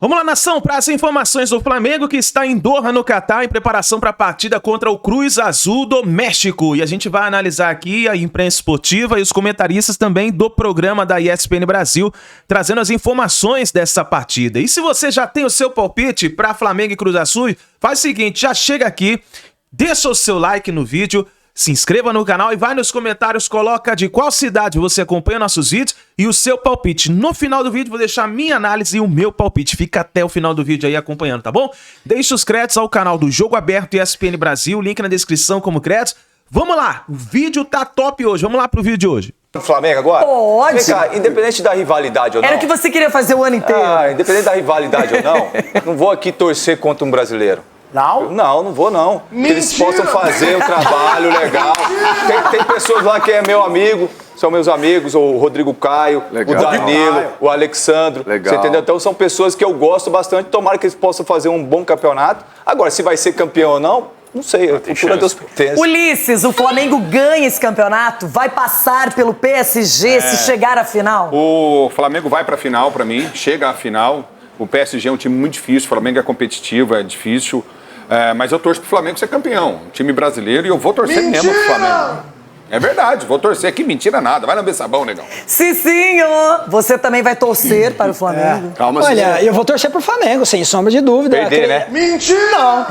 Vamos lá, nação, para as informações do Flamengo, que está em Doha, no Catar, em preparação para a partida contra o Cruz Azul do México. E a gente vai analisar aqui a imprensa esportiva e os comentaristas também do programa da ESPN Brasil, trazendo as informações dessa partida. E se você já tem o seu palpite para Flamengo e Cruz Azul, faz o seguinte, já chega aqui, deixa o seu like no vídeo, se inscreva no canal e vai nos comentários, coloca de qual cidade você acompanha nossos vídeos e o seu palpite. No final do vídeo vou deixar a minha análise e o meu palpite. Fica até o final do vídeo aí acompanhando, tá bom? Deixe os créditos ao canal do Jogo Aberto e ESPN Brasil, link na descrição como créditos. Vamos lá, o vídeo tá top hoje, vamos lá pro vídeo de hoje. O Flamengo agora? Pode. Vem cá, independente da rivalidade ou não... Era o que você queria fazer o ano inteiro. Independente da rivalidade ou não vou aqui torcer contra um brasileiro. Não? Não vou não. Mentira. Que eles possam fazer um trabalho legal. Tem pessoas lá que é meu amigo, são meus amigos, o Rodrigo Caio, legal. O Danilo, o Alexandro. Legal. Você entendeu? Então são pessoas que eu gosto bastante, tomara que eles possam fazer um bom campeonato. Agora, se vai ser campeão ou não sei, a cultura Deus pertence. Ulisses, o Flamengo ganha esse campeonato? Vai passar pelo PSG se chegar à final? O Flamengo vai pra final, pra mim, chega à final. O PSG é um time muito difícil, o Flamengo é competitivo, é difícil. Mas eu torço pro Flamengo ser campeão. Um time brasileiro, e eu vou torcer mesmo pro Flamengo. É verdade, vou torcer. Que mentira nada. Vai lamber sabão, negão. Cicinho, você também vai torcer para o Flamengo? Calma, olha, eu vou torcer pro Flamengo, sem sombra de dúvida. Perder, né? Mentira!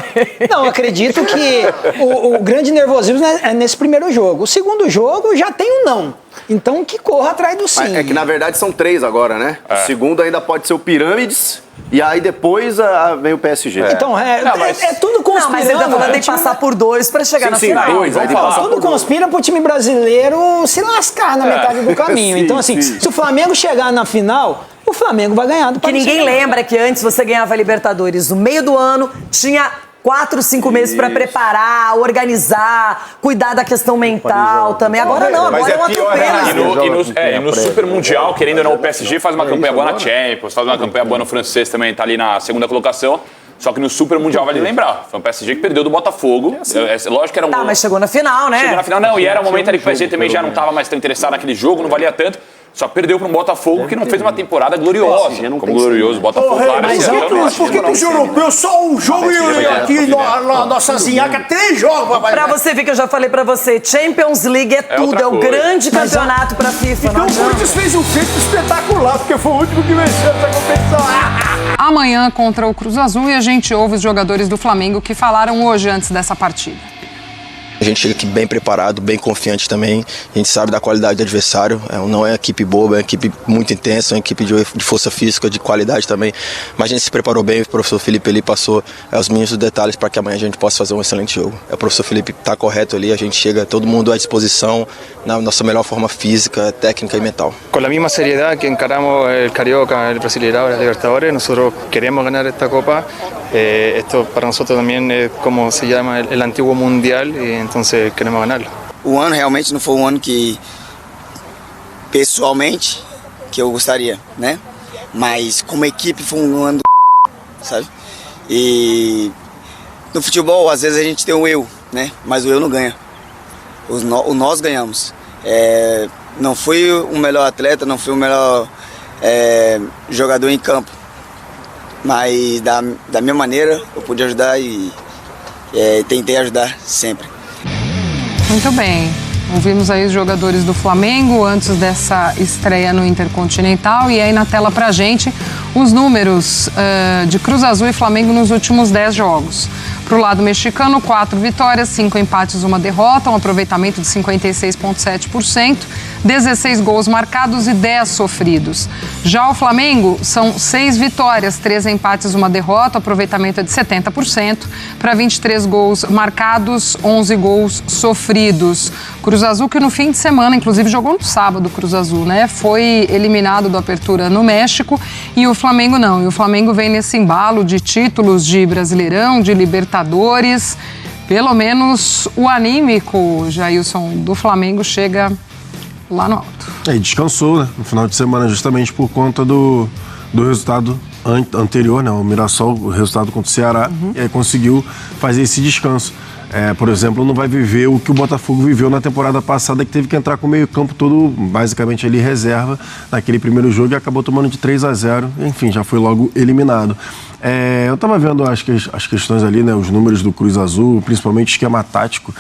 Não, acredito que o grande nervosismo é nesse primeiro jogo. O segundo jogo já tem um não. Então que corra atrás do sim. É que na verdade são 3 agora, né? O segundo ainda pode ser o Pirâmides. E aí depois vem o PSG. Então, é tudo conspirando. Não, mas ele tá falando tem que passar por 2 para chegar na final. Dois, aí tudo conspira pro time brasileiro se lascar na metade do caminho. Então, assim, se o Flamengo chegar na final, o Flamengo vai ganhar do Que Paris. ninguém lembra que antes você ganhava a Libertadores no meio do ano, tinha 4, 5 meses para preparar, organizar, cuidar da questão mental também. Agora não, agora é um atropelo. E no Super Mundial, querendo ou não, o PSG faz uma campanha boa na Champions, faz uma campanha boa no francês também, tá ali na segunda colocação. Só que no Super Mundial, vale lembrar, foi o PSG que perdeu do Botafogo. Lógico que era um... Tá, mas chegou na final, né? Chegou na final, não, e era um momento ali que o PSG também já não estava mais tão interessado naquele jogo, não valia tanto. Só perdeu para um Botafogo que não fez uma temporada gloriosa. Como glorioso, Botafogo, claro. Mas por que tem europeu só um jogo e aqui na nossa zinhaca 3 jogos? Pra você ver que eu já falei pra você, Champions League é tudo, é o grande campeonato pra FIFA. Então o Corinthians fez um feito espetacular, porque foi o último que venceu essa competição. Amanhã contra o Cruz Azul e a gente ouve os jogadores do Flamengo que falaram hoje antes dessa partida. A gente chega aqui bem preparado, bem confiante também. A gente sabe da qualidade do adversário. Não é uma equipe boba, é uma equipe muito intensa, é uma equipe de força física, de qualidade também. Mas a gente se preparou bem, o professor Felipe ali passou os mínimos detalhes para que amanhã a gente possa fazer um excelente jogo. O professor Felipe está correto ali, a gente chega, todo mundo à disposição, na nossa melhor forma física, técnica e mental. Com a mesma seriedade que encaramos o Carioca, o Brasileirão, a Libertadores, nós queremos ganhar esta Copa. Esto para nosotros también es como se llama el antiguo Mundial y entonces queremos ganarlo. O ano realmente não foi um ano que, pessoalmente, que eu gostaria, né? Mas como equipe foi um ano sabe? E no futebol, às vezes a gente tem o eu, né? Mas o eu não ganha. O nós ganhamos. Não fui o melhor atleta, não fui o melhor jogador em campo. Mas da minha maneira eu pude ajudar e tentei ajudar sempre. Muito bem. Ouvimos aí os jogadores do Flamengo antes dessa estreia no Intercontinental e aí na tela pra gente os números de Cruz Azul e Flamengo nos últimos 10 jogos. Pro lado mexicano, 4 vitórias, 5 empates, 1 derrota, um aproveitamento de 56,7%, 16 gols marcados e 10 sofridos. Já o Flamengo são 6 vitórias, 3 empates, 1 derrota, aproveitamento é de 70%, para 23 gols marcados, 11 gols sofridos. Cruz Azul que no fim de semana, inclusive jogou no sábado, Cruz Azul, né? Foi eliminado do Apertura no México e o Flamengo não. E o Flamengo vem nesse embalo de títulos de Brasileirão, de Libertadores. Pelo menos o anímico, Jailson, do Flamengo chega lá no alto. Descansou, né? No final de semana, justamente por conta do resultado anterior, né? O Mirassol, o resultado contra o Ceará, conseguiu fazer esse descanso. por exemplo, não vai viver o que o Botafogo viveu na temporada passada, que teve que entrar com o meio-campo todo, basicamente ali reserva, naquele primeiro jogo e acabou tomando de 3-0. Enfim, já foi logo eliminado. Eu estava vendo as questões ali, né, os números do Cruz Azul, principalmente o esquema tático.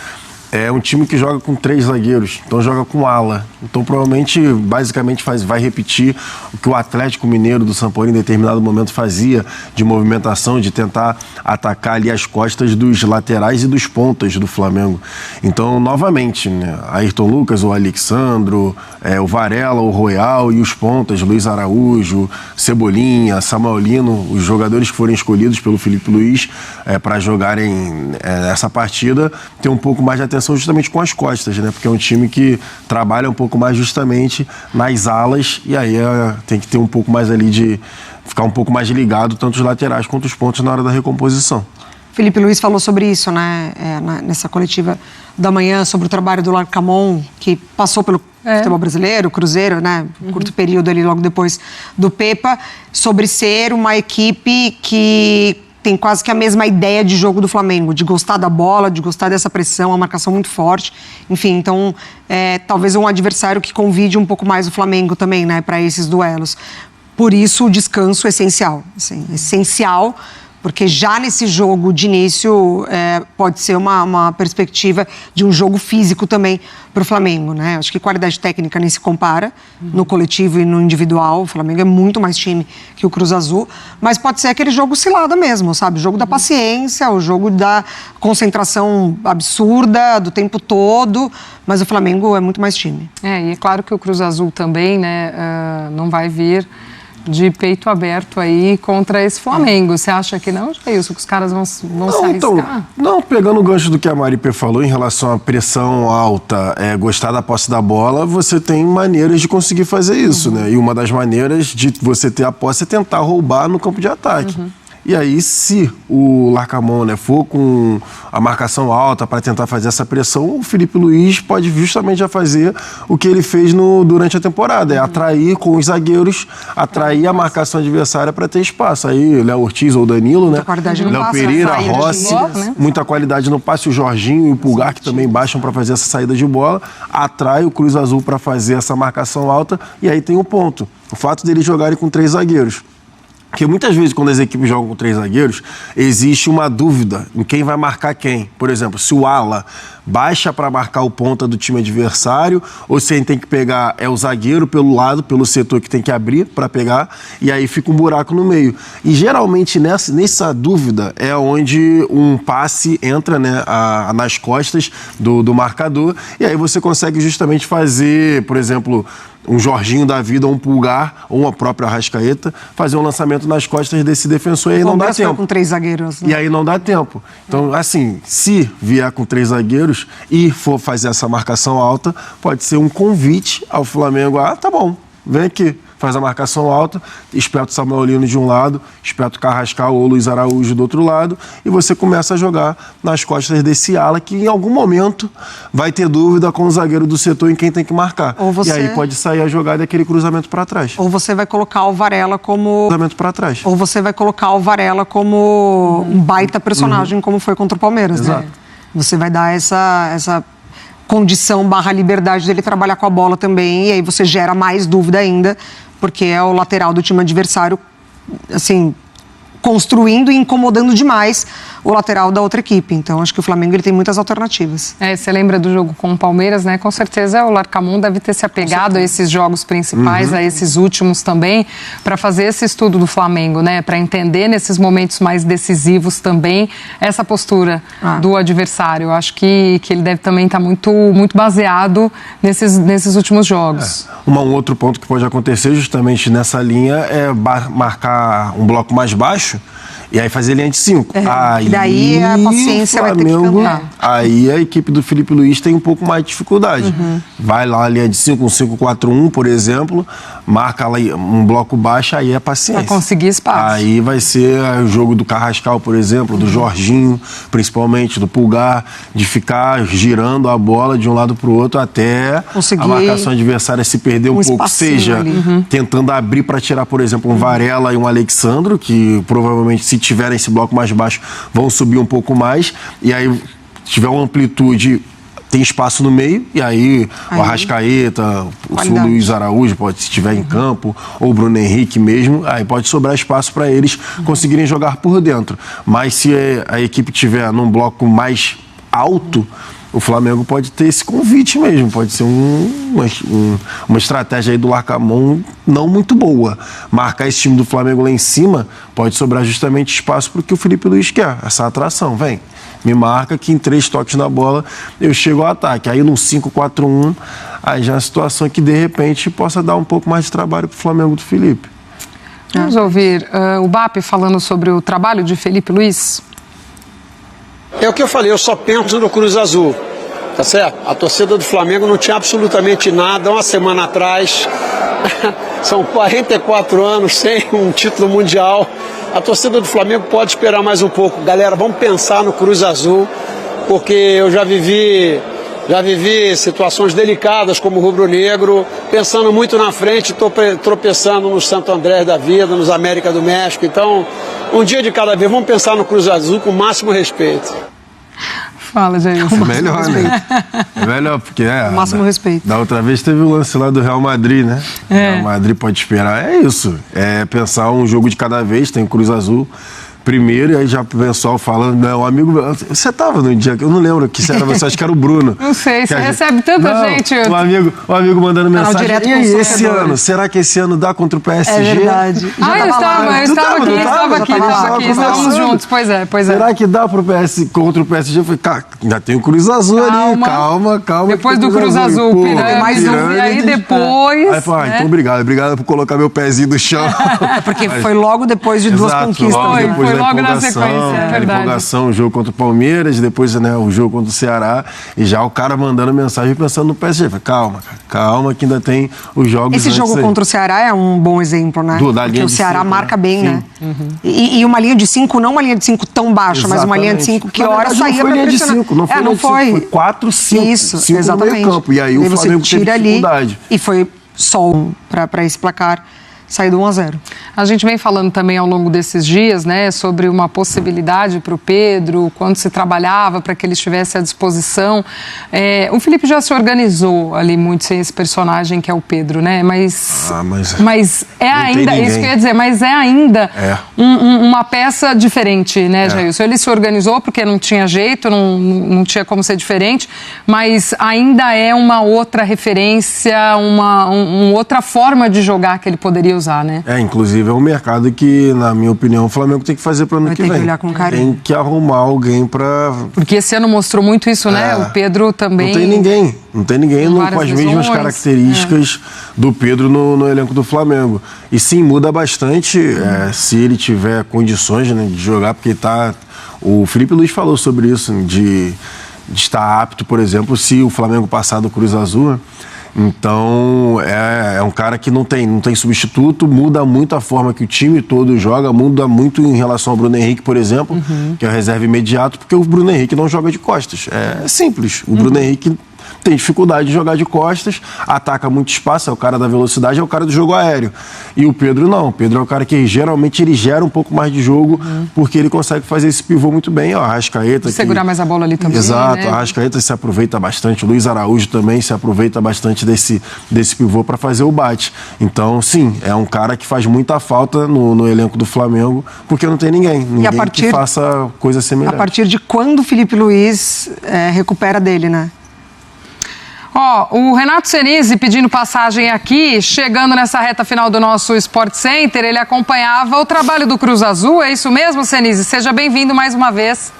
É um time que joga com 3 zagueiros, então joga com ala. Então, provavelmente, basicamente, vai repetir o que o Atlético Mineiro do Sampaoli em determinado momento fazia de movimentação, de tentar atacar ali as costas dos laterais e dos pontas do Flamengo. Então, novamente, né, Ayrton Lucas, o Alexandro, o Varela, o Royal e os pontas, Luiz Araújo, Cebolinha, Samuel Lino, os jogadores que foram escolhidos pelo Felipe Luiz para jogarem essa partida, tem um pouco mais de atenção justamente com as costas, né? Porque é um time que trabalha um pouco mais justamente nas alas e aí tem que ter um pouco mais ali de ficar um pouco mais ligado, tanto os laterais quanto os pontos na hora da recomposição. Felipe Luiz falou sobre isso, né? Nessa coletiva da manhã, sobre o trabalho do Larcamon, que passou pelo futebol brasileiro, Cruzeiro, né? Curto período ali, logo depois do Pepa, sobre ser uma equipe que tem quase que a mesma ideia de jogo do Flamengo, de gostar da bola, de gostar dessa pressão, uma marcação muito forte. Enfim, então, talvez um adversário que convide um pouco mais o Flamengo também, né, para esses duelos. Por isso, o descanso é essencial. Assim, essencial, porque já nesse jogo de início pode ser uma perspectiva de um jogo físico também para o Flamengo, né? Acho que qualidade técnica nem se compara no coletivo e no individual. O Flamengo é muito mais time que o Cruz Azul, mas pode ser aquele jogo cilada mesmo, sabe? O jogo da paciência, o jogo da concentração absurda do tempo todo, mas o Flamengo é muito mais time. E é claro que o Cruz Azul também, né, não vai vir de peito aberto aí contra esse Flamengo. Você acha que não, Jailson, que os caras vão se arriscar? Então, não, pegando o gancho do que a Maripe falou em relação à pressão alta, gostar da posse da bola, você tem maneiras de conseguir fazer isso, né? E uma das maneiras de você ter a posse é tentar roubar no campo de ataque. E aí, se o Larcamon, né, for com a marcação alta para tentar fazer essa pressão, o Felipe Luiz pode justamente já fazer o que ele fez durante a temporada, atrair com os zagueiros, atrair a marcação adversária para ter espaço. Aí, Léo Ortiz ou Danilo, né? Léo Pereira, Rossi, muita qualidade no passe, o Jorginho e o Pulgar, que também baixam para fazer essa saída de bola, atrai o Cruz Azul para fazer essa marcação alta, e aí tem o ponto. O fato deles jogarem com 3 zagueiros. Porque muitas vezes, quando as equipes jogam com 3 zagueiros, existe uma dúvida em quem vai marcar quem. Por exemplo, se o ala baixa para marcar o ponta do time adversário, ou se ele tem que pegar o zagueiro pelo lado, pelo setor que tem que abrir para pegar, e aí fica um buraco no meio. E geralmente nessa dúvida é onde um passe entra, né, nas costas do marcador, e aí você consegue justamente fazer, por exemplo, um Jorginho da vida, ou um Pulgar, ou uma própria Arrascaeta, fazer um lançamento nas costas desse defensor e aí não dá tempo. Com 3 zagueiros. Né? E aí não dá tempo. Então, assim, se vier com 3 zagueiros e for fazer essa marcação alta, pode ser um convite ao Flamengo. Tá bom, vem aqui. Faz a marcação alta, espeta o Samuel Lino de um lado, espeta o Carrascal ou o Luiz Araújo do outro lado, e você começa a jogar nas costas desse ala que em algum momento vai ter dúvida com o zagueiro do setor em quem tem que marcar. E aí pode sair a jogada e aquele cruzamento para trás. Ou você vai colocar o Varela como... Cruzamento para trás. Ou você vai colocar o Varela como um baita personagem, como foi contra o Palmeiras. Exato. Né? Você vai dar essa condição / liberdade dele trabalhar com a bola também, e aí você gera mais dúvida ainda, porque é o lateral do time adversário, assim, construindo e incomodando demais o lateral da outra equipe. Então, acho que o Flamengo ele tem muitas alternativas. Você lembra do jogo com o Palmeiras, né? Com certeza o Larcamon deve ter se apegado a esses jogos principais, a esses últimos também, para fazer esse estudo do Flamengo, né? Para entender nesses momentos mais decisivos também essa postura do adversário. Eu acho que ele deve também estar muito baseado nesses últimos jogos. Um outro ponto que pode acontecer justamente nessa linha é marcar um bloco mais baixo e aí fazer linha de 5. E daí a paciência vai ter que cantar. Aí a equipe do Felipe Luiz tem um pouco mais de dificuldade. Vai lá a linha de 5, um 5-4-1, por exemplo, marca lá um bloco baixo, aí é paciência. Vai conseguir espaço. Aí vai ser o jogo do Carrascal, por exemplo, do Jorginho, principalmente, do Pulgar, de ficar girando a bola de um lado para o outro até a marcação adversária se perder um pouco, seja tentando abrir para tirar, por exemplo, um Varela e um Alexandro, que provavelmente, se tiverem esse bloco mais baixo, vão subir um pouco mais, e aí Se tiver uma amplitude, tem espaço no meio, e aí o Arrascaeta, o Luiz Araújo, se estiver em campo, ou o Bruno Henrique mesmo, aí pode sobrar espaço para eles conseguirem jogar por dentro. Mas se a equipe tiver num bloco mais alto, o Flamengo pode ter esse convite mesmo, pode ser uma estratégia aí do Larcamon não muito boa. Marcar esse time do Flamengo lá em cima pode sobrar justamente espaço para o que o Felipe Luiz quer, essa atração, vem. Me marca que em 3 toques na bola eu chego ao ataque. Aí num 5-4-1, aí já é uma situação que de repente possa dar um pouco mais de trabalho para o Flamengo do Felipe. Vamos ouvir o BAP falando sobre o trabalho de Felipe Luiz. É o que eu falei, eu só penso no Cruz Azul, tá certo? A torcida do Flamengo não tinha absolutamente nada. Uma semana atrás, são 44 anos sem um título mundial. A torcida do Flamengo pode esperar mais um pouco. Galera, vamos pensar no Cruz Azul, porque eu já vivi situações delicadas como rubro-negro, pensando muito na frente, tropeçando no Santo André da vida, nos América do México. Então, um dia de cada vez, vamos pensar no Cruz Azul com o máximo respeito. Fala, Jair. É melhor, né? É melhor, porque o máximo respeito. Da outra vez teve o lance lá do Real Madrid, né? O Real Madrid pode esperar. É isso. É pensar um jogo de cada vez, tem o Cruz Azul primeiro, e aí já o pessoal falando, não, amigo, você tava no dia que eu não lembro que era você, acho que era o Bruno. Não sei, você recebe tanta gente. O amigo mandando mensagem. E aí, esse ano, será que esse ano dá contra o PSG? É verdade. Eu estava aqui, estávamos juntos, pois é. Será que dá contra o PSG? Eu falei, cara, ainda tem o Cruz Azul ali, calma. Depois do Cruz Azul, Pirâmide, e aí depois... Aí falei, então obrigado por colocar meu pezinho no chão. Porque foi logo depois de 2 conquistas. Foi logo na sequência, é verdade. A empolgação, o jogo contra o Palmeiras, depois o jogo contra o Ceará, e já o cara mandando mensagem pensando no PSG. Falei, calma, que ainda tem os jogos. Esse jogo contra o Ceará é um bom exemplo, né? Porque o Ceará marca bem, né? E uma linha de 5, não uma linha de 5 tão baixa, mas uma linha de 5 que hora saía pra pressionar. Não foi 4, 5. Isso, 5 exatamente. No meio campo. E aí o Flamengo teve dificuldade. E foi só para esse placar sair do 1-0. A gente vem falando também ao longo desses dias, né, sobre uma possibilidade para o Pedro, quando se trabalhava para que ele estivesse à disposição. O Felipe já se organizou ali muito sem esse personagem que é o Pedro, né? Mas é ainda, isso que eu ia dizer, mas é ainda uma peça diferente, né, Jailson? Ele se organizou porque não tinha jeito, não tinha como ser diferente, mas ainda é uma outra referência, uma outra forma de jogar que ele poderia usar, né? Inclusive é um mercado que, na minha opinião, o Flamengo tem que fazer para o ano que vem. Tem que olhar com carinho. Tem que arrumar alguém para... Porque esse ano mostrou muito isso, né? O Pedro também... Não tem ninguém com as mesmas características do Pedro no elenco do Flamengo. E sim, muda bastante se ele tiver condições, né, de jogar, porque o Felipe Luiz falou sobre isso, de estar apto, por exemplo, se o Flamengo passar do Cruz Azul. Então, é um cara que não tem substituto, muda muito a forma que o time todo joga, muda muito em relação ao Bruno Henrique, por exemplo, que é o reserva imediato, porque o Bruno Henrique não joga de costas. É simples. O Bruno Henrique tem dificuldade de jogar de costas, ataca muito espaço, é o cara da velocidade, é o cara do jogo aéreo. E o Pedro não. O Pedro é o cara que geralmente ele gera um pouco mais de jogo, porque ele consegue fazer esse pivô muito bem. O Arrascaeta... Segurar mais a bola ali também, exato, né? O Arrascaeta se aproveita bastante, o Luiz Araújo também se aproveita bastante desse pivô para fazer o bate. Então, sim, é um cara que faz muita falta no elenco do Flamengo, porque não tem ninguém que faça coisa semelhante. A partir de quando o Felipe Luiz recupera dele, né? O Renato Senise pedindo passagem aqui, chegando nessa reta final do nosso Sport Center, ele acompanhava o trabalho do Cruz Azul, é isso mesmo, Senise? Seja bem-vindo mais uma vez.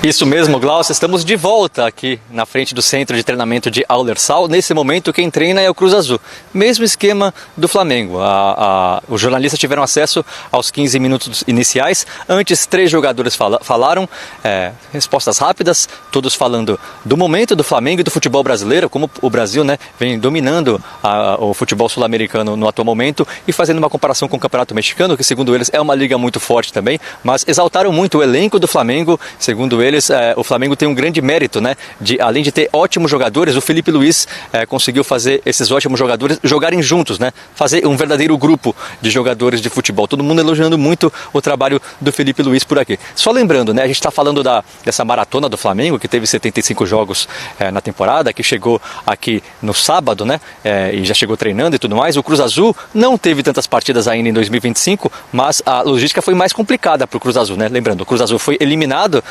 Isso mesmo, Glaucia, estamos de volta aqui na frente do centro de treinamento de Aldersal. Nesse momento, quem treina é o Cruz Azul. Mesmo esquema do Flamengo. Os jornalistas tiveram acesso aos 15 minutos iniciais. Antes, 3 jogadores falaram, respostas rápidas, todos falando do momento do Flamengo e do futebol brasileiro, como o Brasil, né, vem dominando o futebol sul-americano no atual momento e fazendo uma comparação com o Campeonato Mexicano, que segundo eles é uma liga muito forte também, mas exaltaram muito o elenco do Flamengo, segundo eles, eles, o Flamengo tem um grande mérito, né? Além de ter ótimos jogadores, o Felipe Luiz conseguiu fazer esses ótimos jogadores jogarem juntos, né? Fazer um verdadeiro grupo de jogadores de futebol. Todo mundo elogiando muito o trabalho do Felipe Luiz por aqui. Só lembrando, né? A gente está falando dessa maratona do Flamengo, que teve 75 jogos na temporada, que chegou aqui no sábado, né? E já chegou treinando e tudo mais. O Cruz Azul não teve tantas partidas ainda em 2025, mas a logística foi mais complicada para o Cruz Azul, né? Lembrando, o Cruz Azul foi eliminado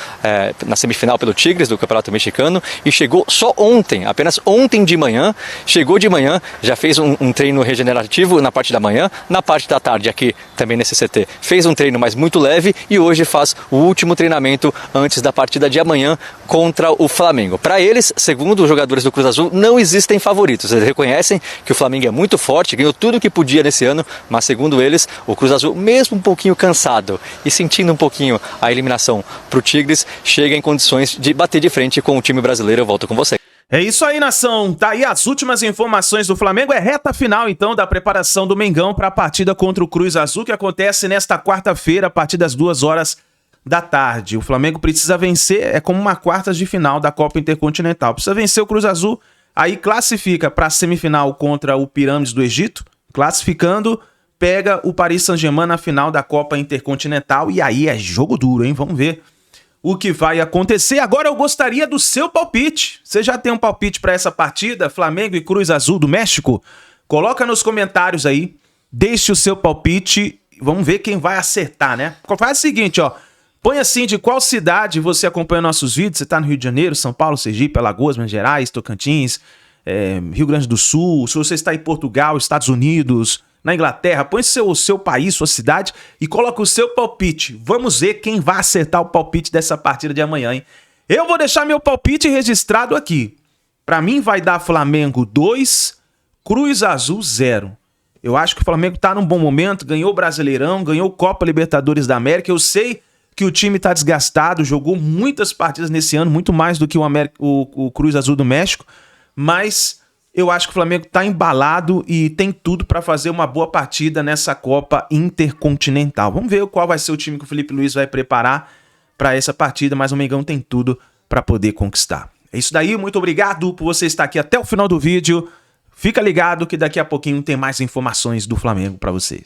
na semifinal pelo Tigres do Campeonato Mexicano e chegou só ontem, apenas ontem de manhã, chegou de manhã, já fez um treino regenerativo na parte da manhã, na parte da tarde aqui também nesse CT, fez um treino mais muito leve e hoje faz o último treinamento antes da partida de amanhã contra o Flamengo. Para eles, segundo os jogadores do Cruz Azul, não existem favoritos. Eles reconhecem que o Flamengo é muito forte, ganhou tudo o que podia nesse ano, mas segundo eles, o Cruz Azul, mesmo um pouquinho cansado e sentindo um pouquinho a eliminação para o Tigres, chega em condições de bater de frente com o time brasileiro. Eu volto com você. É isso aí, nação. Tá aí as últimas informações do Flamengo. É reta final, então, da preparação do Mengão para a partida contra o Cruz Azul, que acontece nesta quarta-feira, a partir das 2h da tarde. O Flamengo precisa vencer, é como uma quartas de final da Copa Intercontinental. Precisa vencer o Cruz Azul, aí classifica para a semifinal contra o Pirâmides do Egito, classificando, pega o Paris Saint-Germain na final da Copa Intercontinental, e aí é jogo duro, hein? Vamos ver o que vai acontecer. Agora eu gostaria do seu palpite. Você já tem um palpite para essa partida, Flamengo e Cruz Azul do México? Coloca nos comentários aí, deixe o seu palpite, vamos ver quem vai acertar, né? Faz o seguinte, ó, põe assim de qual cidade você acompanha nossos vídeos. Você tá no Rio de Janeiro, São Paulo, Sergipe, Alagoas, Minas Gerais, Tocantins, Rio Grande do Sul. Se você está em Portugal, Estados Unidos, na Inglaterra, põe o seu país, sua cidade e coloca o seu palpite. Vamos ver quem vai acertar o palpite dessa partida de amanhã, hein? Eu vou deixar meu palpite registrado aqui. Pra mim vai dar Flamengo 2, Cruz Azul 0. Eu acho que o Flamengo tá num bom momento, ganhou o Brasileirão, ganhou Copa Libertadores da América. Eu sei que o time tá desgastado, jogou muitas partidas nesse ano, muito mais do que o Cruz Azul do México, mas eu acho que o Flamengo tá embalado e tem tudo para fazer uma boa partida nessa Copa Intercontinental. Vamos ver qual vai ser o time que o Felipe Luiz vai preparar para essa partida, mas o Mengão tem tudo para poder conquistar. É isso daí, muito obrigado por você estar aqui até o final do vídeo. Fica ligado que daqui a pouquinho tem mais informações do Flamengo para vocês.